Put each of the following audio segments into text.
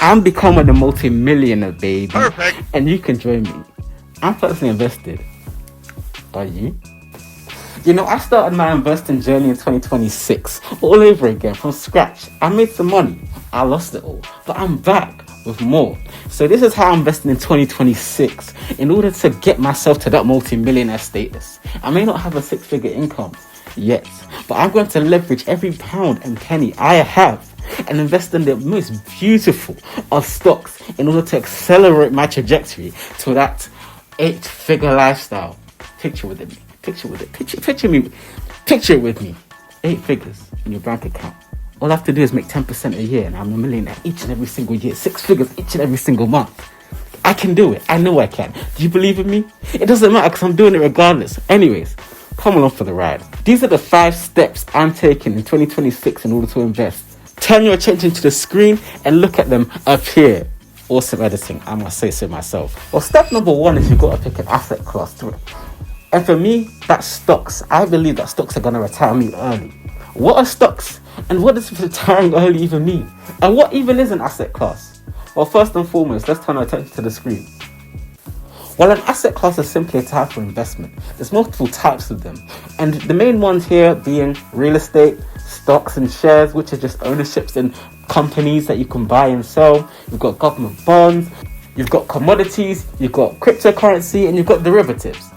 I'm becoming a multi-millionaire, baby. Perfect. And you can join me. I'm personally invested. Are you? You know, I started my investing journey in 2026 all over again from scratch. I made some money. I lost it all. But I'm back with more. So this is how I'm investing in 2026 in order to get myself to that multi-millionaire status. I may not have a six-figure income yet, but I'm going to leverage every pound and penny I have and invest in the most beautiful of stocks in order to accelerate my trajectory to that 8-figure lifestyle. Picture with it. Picture it with me. 8 figures in your bank account. All I have to do is make 10% a year and I'm a millionaire each and every single year. 6 figures each and every single month. I can do it. I know I can. Do you believe in me? It doesn't matter because I'm doing it regardless. Anyways, come along for the ride. These are the 5 steps I'm taking in 2026 in order to invest. Turn your attention to the screen and look at them up here. Awesome editing, I must say so myself. Well, step number 1 is you've got to pick an asset class to it. And for me, that's stocks. I believe that stocks are going to retire me early. What are stocks? And what does retiring early even mean? And what even is an asset class? Well, first and foremost, let's turn our attention to the screen. Well, an asset class is simply a type of investment. There's multiple types of them. And the main ones here being real estate, stocks and shares, which are just ownerships in companies that you can buy and sell. You've got government bonds, you've got commodities, you've got cryptocurrency, and you've got derivatives.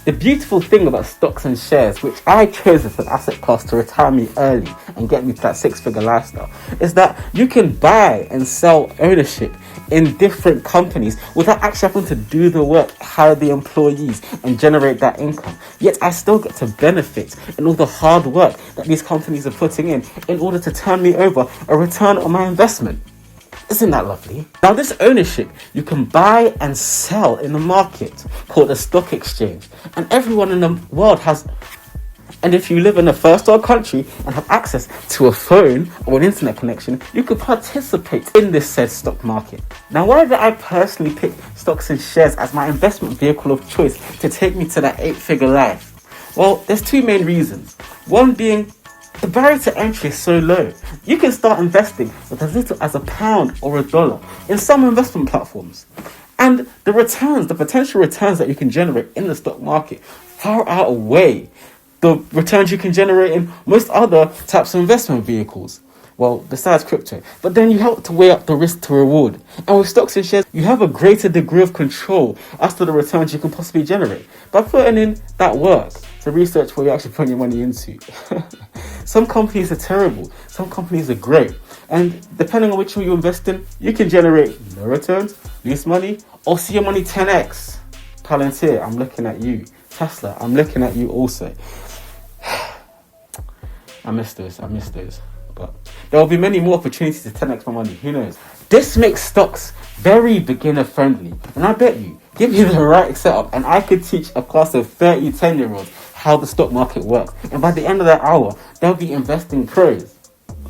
The beautiful thing about stocks and shares, which I chose as an asset class to retire me early and get me to that 6-figure lifestyle, is that you can buy and sell ownership in different companies without actually having to do the work, hire the employees and generate that income. Yet I still get to benefit in all the hard work that these companies are putting in order to turn me over a return on my investment. Isn't that lovely? Now, this ownership you can buy and sell in the market called a stock exchange. And everyone in the world has. And if you live in a first world country and have access to a phone or an internet connection, you could participate in this said stock market. Now, why did I personally pick stocks and shares as my investment vehicle of choice to take me to that 8-figure life? Well, there's 2 main reasons. One being, the barrier to entry is so low. You can start investing with as little as £1 or $1 in some investment platforms. And the returns, the potential returns that you can generate in the stock market far outweigh the returns you can generate in most other types of investment vehicles. Well, besides crypto. But then you have to weigh up the risk to reward. And with stocks and shares, you have a greater degree of control as to the returns you can possibly generate by putting in that work to research what you're actually putting your money into. Some companies are terrible. Some companies are great. And depending on which one you invest in, you can generate no returns, lose money, or see your money 10x. Palantir, I'm looking at you. Tesla, I'm looking at you also. I miss those. But there will be many more opportunities to 10x my money. Who knows? This makes stocks very beginner friendly. And I bet you, give me the right setup and I could teach a class of 30 10-year-olds how the stock market works. And by the end of that hour, they'll be investing pros.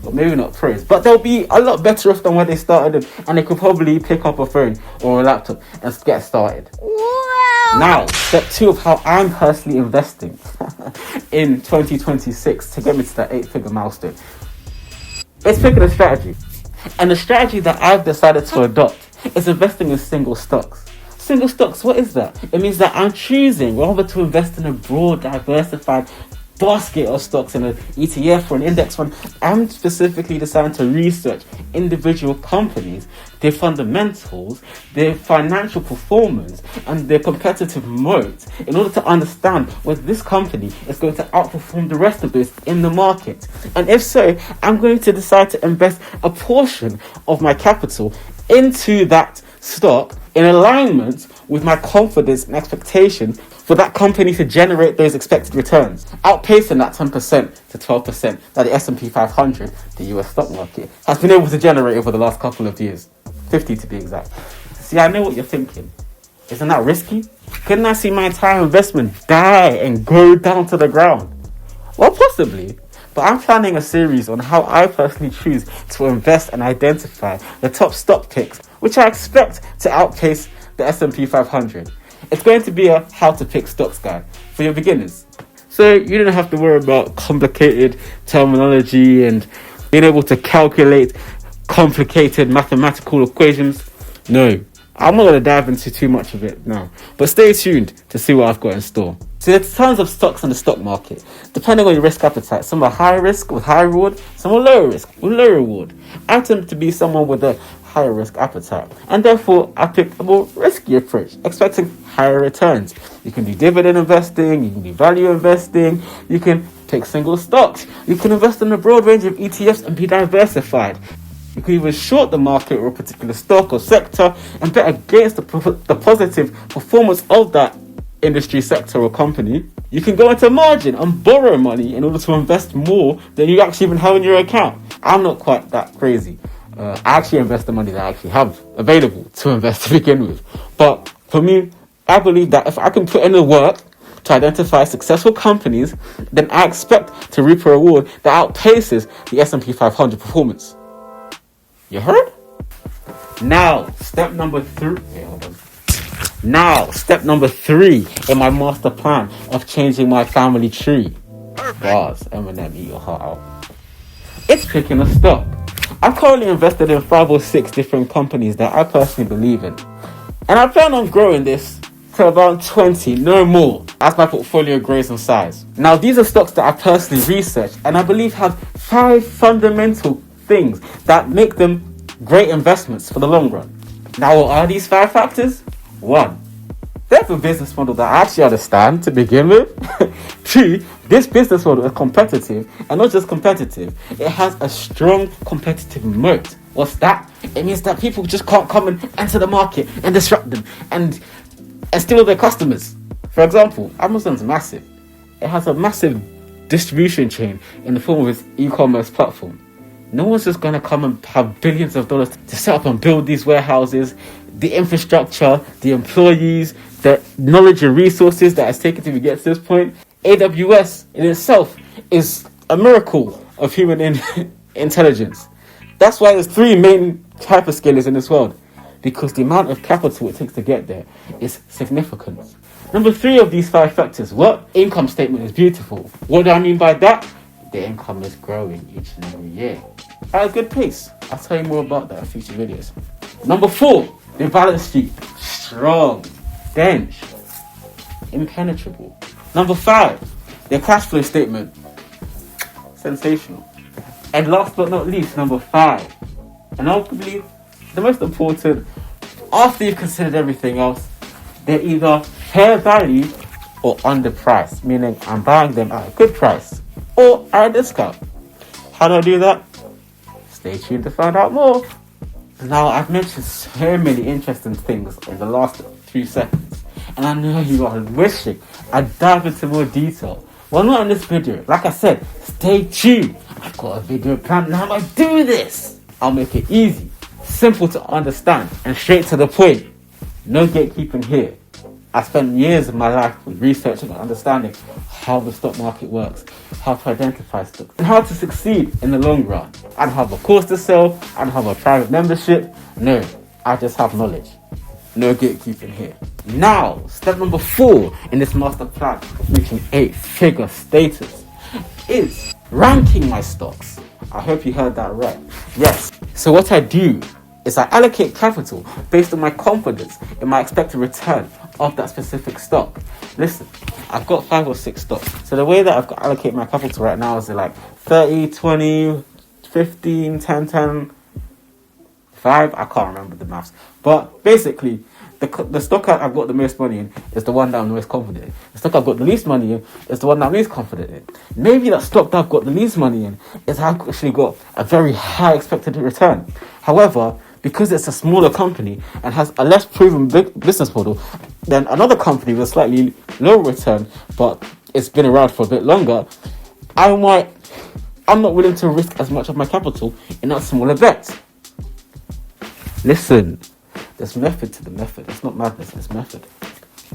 Well, maybe not pros, but they'll be a lot better off than where they started, and they could probably pick up a phone or a laptop and get started. Wow. Now, step 2 of how I'm personally investing in 2026 to get me to that 8-figure milestone. It's picking a strategy. And the strategy that I've decided to adopt is investing in single stocks. Single stocks, what is that? It means that I'm choosing rather to invest in a broad, diversified basket of stocks in an ETF or an index fund. I'm specifically deciding to research individual companies, their fundamentals, their financial performance, and their competitive moat in order to understand whether this company is going to outperform the rest of those in the market. And if so, I'm going to decide to invest a portion of my capital into that stock in alignment with my confidence and expectation for that company to generate those expected returns, outpacing that 10% to 12% that the S&P 500, the US stock market, has been able to generate over the last couple of years. 50 to be exact. See, I know what you're thinking. Isn't that risky? Couldn't I see my entire investment die and go down to the ground? Well, possibly. But I'm planning a series on how I personally choose to invest and identify the top stock picks, which I expect to outpace the S&P 500. It's going to be a how to pick stocks guide for your beginners. So you don't have to worry about complicated terminology and being able to calculate complicated mathematical equations. No, I'm not going to dive into too much of it now. But stay tuned to see what I've got in store. So there's tons of stocks on the stock market, depending on your risk appetite. Some are high risk with high reward, some are low risk with low reward. I tend to be someone with a higher risk appetite, and therefore I picked a more risky approach, expecting higher returns. You can do dividend investing, you can do value investing, you can take single stocks, you can invest in a broad range of ETFs and be diversified. You can even short the market or a particular stock or sector and bet against the positive performance of that industry sector or company. You can go into margin and borrow money in order to invest more than you actually even have in your account. I'm not quite that crazy. I actually invest the money that I actually have available to invest to begin with. But for me, I believe that if I can put in the work to identify successful companies, then I expect to reap a reward that outpaces the S&P 500 performance. You heard? Now, step number 3 in my master plan of changing my family tree. Bars, Eminem, eat your heart out. It's picking a stock. I'm currently invested in 5 or 6 different companies that I personally believe in. And I plan on growing this to about 20, no more, as my portfolio grows in size. Now, these are stocks that I personally researched and I believe have 5 fundamental things that make them great investments for the long run. Now, what are these 5 factors? 1, they have a business model that I actually understand to begin with. 2, this business model is competitive, and not just competitive, it has a strong competitive moat. What's that? It means that people just can't come and enter the market and disrupt them and steal their customers. For example, Amazon's massive. It has a massive distribution chain in the form of its e-commerce platform. No one's just going to come and have billions of dollars to set up and build these warehouses, the infrastructure, the employees, the knowledge and resources that it's taken to get to this point. AWS in itself is a miracle of human intelligence. That's why there's 3 main hyperscalers in this world, because the amount of capital it takes to get there is significant. Number 3 of these 5 factors, what? Income statement is beautiful. What do I mean by that? The income is growing each and every year at a good pace. I'll tell you more about that in future videos. Number 4, the balance sheet, strong, dense, impenetrable. Number 5, the cash flow statement, sensational. And last but not least, number 5, and arguably the most important, after you've considered everything else, they're either fair value or underpriced, meaning I'm buying them at a good price or at a discount. How do I do that? Stay tuned to find out more. Now, I've mentioned so many interesting things in the last few seconds, and I know you are wishing I'd dive into more detail. Well, not in this video. Like I said, stay tuned. I've got a video plan on how I do this. I'll make it easy, simple to understand, and straight to the point. No gatekeeping here. I spent years of my life with researching and understanding how the stock market works, how to identify stocks, and how to succeed in the long run. I don't have a course to sell, I don't have a private membership. No, I just have knowledge. No gatekeeping here. Now, step number 4 in this master plan of reaching 8-figure status is ranking my stocks. I hope you heard that right. Yes. So what I do is I allocate capital based on my confidence in my expected return of that specific stock. Listen, I've got 5 or 6 stocks. So the way that I've got to allocate my capital right now is like 30, 20, 15, 10, 10, 5. I can't remember the maths. But basically, the stock I've got the most money in is the one that I'm the most confident in. The stock I've got the least money in is the one that I'm least confident in. Maybe that stock that I've got the least money in is I've actually got a very high expected return. However, because it's a smaller company and has a less proven business model than another company with a slightly lower return, but it's been around for a bit longer, I'm not willing to risk as much of my capital in that smaller bet. Listen, there's method to the method. It's not madness, it's method.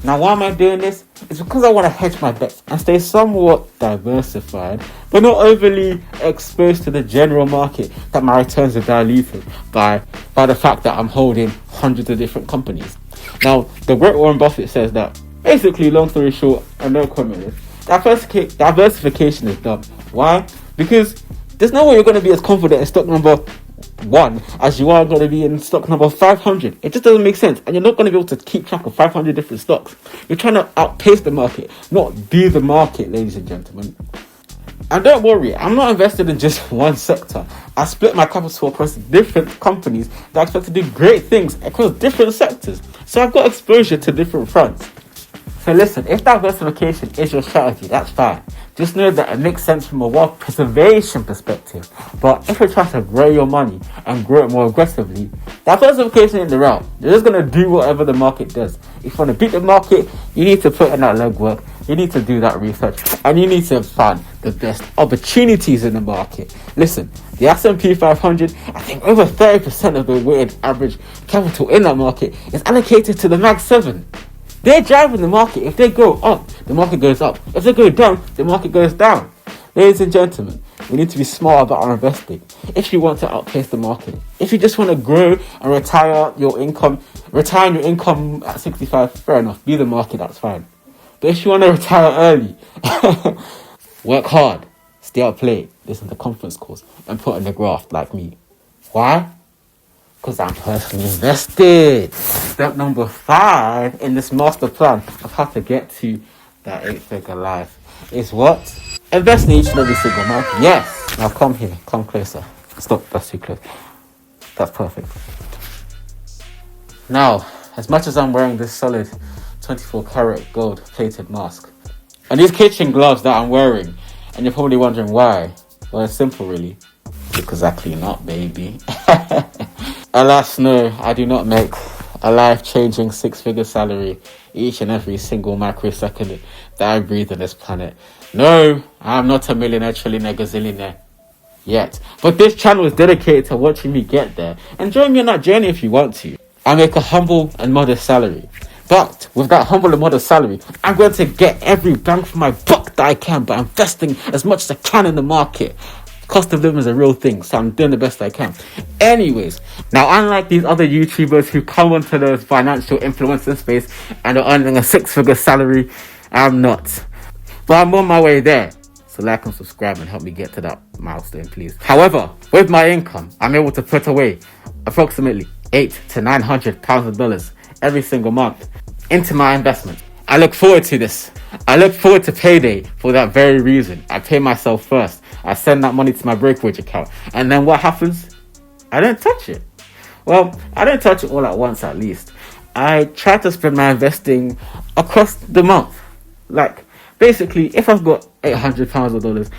Now, why am I doing this? It's because I want to hedge my bets and stay somewhat diversified, but not overly exposed to the general market that my returns are diluted by the fact that I'm holding hundreds of different companies. Now, the great Warren Buffett says that, basically, long story short, and no comment, diversification is dumb. Why? Because there's no way you're going to be as confident in stock number 1 as you are going to be in stock number 500. It just doesn't make sense. And you're not going to be able to keep track of 500 different stocks. You're trying to outpace the market, not be the market, ladies and gentlemen. And don't worry, I'm not invested in just one sector. I split my capital across different companies that I expect to do great things across different sectors. So I've got exposure to different fronts. So listen, if diversification is your strategy, that's fine. Just know that it makes sense from a wealth preservation perspective. But if you're trying to grow your money and grow it more aggressively, diversification ain't the route. You're just going to do whatever the market does. If you want to beat the market, you need to put in that legwork. You need to do that research. And you need to find the best opportunities in the market. Listen, the S&P 500, I think over 30% of the weighted average capital in that market is allocated to the Mag 7. They're driving the market. If they go up, the market goes up. If they go down, the market goes down. Ladies and gentlemen, we need to be smart about our investing. If you want to outpace the market, if you just want to grow and retire your income at 65, fair enough. Be the market, that's fine. But if you want to retire early, work hard, stay up late, listen to conference calls, and put in the graft like me. Why? Because I'm personally invested. Step number 5 in this master plan of how to get to that 8-figure life is what? Invest in each and every single month. Yes. Now come here. Come closer. Stop. That's too close. That's perfect. Now, as much as I'm wearing this solid 24 karat gold plated mask and these kitchen gloves that I'm wearing, and you're probably wondering why. Well, it's simple really. Because I clean up, baby. Alas, no, I do not make a life-changing 6-figure salary each and every single microsecond that I breathe on this planet. No, I'm not a millionaire, trillionaire, gazillionaire yet. But this channel is dedicated to watching me get there. And join me on that journey if you want to. I make a humble and modest salary. But with that humble and modest salary, I'm going to get every bang for my buck that I can by investing as much as I can in the market. Cost of living is a real thing, so I'm doing the best I can. Anyways, now unlike these other YouTubers who come onto the financial influencer space and are earning a 6-figure salary, I'm not. But I'm on my way there. So like and subscribe and help me get to that milestone, please. However, with my income, I'm able to put away approximately $800 to $900 every single month into my investment. I look forward to this. I look forward to payday for that very reason. I pay myself first. I send that money to my brokerage account. And then what happens? I don't touch it. Well, I don't touch it all at once at least. I try to spread my investing across the month. Like, basically, if I've got £800 or dollars,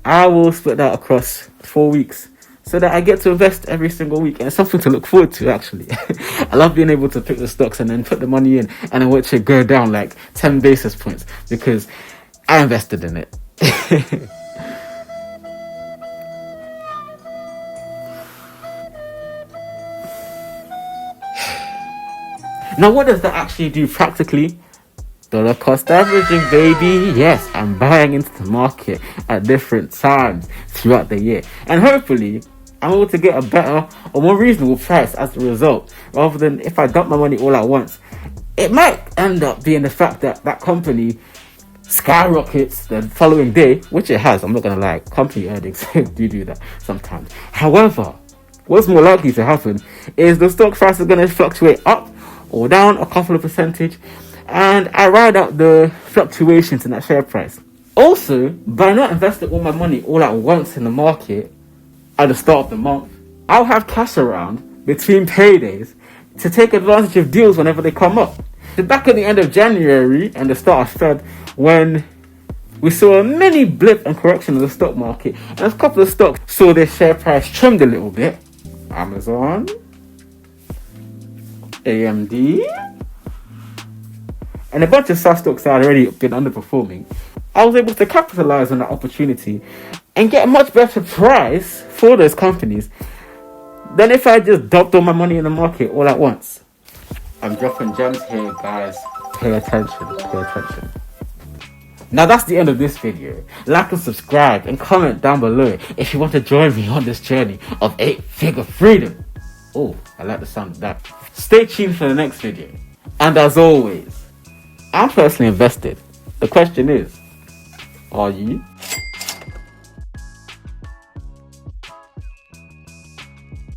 I will split that across 4 weeks so that I get to invest every single week. And it's something to look forward to, actually. I love being able to pick the stocks and then put the money in and then watch it go down like 10 basis points because I invested in it. Now, what does that actually do practically? Dollar cost averaging, baby. Yes, I'm buying into the market at different times throughout the year. And hopefully, I'm able to get a better or more reasonable price as a result. Rather than if I dump my money all at once. It might end up being the fact that that company skyrockets the following day, which it has, I'm not going to lie. Company earnings do that sometimes. However, what's more likely to happen is the stock price is going to fluctuate up or down a couple of percentage, and I ride out the fluctuations in that share price. Also, by not investing all my money all at once in the market at the start of the month, I'll have cash around between paydays to take advantage of deals whenever they come up. So back at the end of January and the start of Feb, when we saw a mini blip and correction in the stock market, and a couple of stocks saw their share price trimmed a little bit. Amazon, AMD, and a bunch of SaaS stocks that had already been underperforming. I was able to capitalize on that opportunity and get a much better price for those companies than if I just dumped all my money in the market all at once. I'm dropping gems here, guys. Pay attention. Now that's the end of this video. Like and subscribe and comment down below if you want to join me on this journey of 8-figure freedom. Oh, I like the sound of that. Stay tuned for the next video. And as always, I'm personally invested. The question is, are you?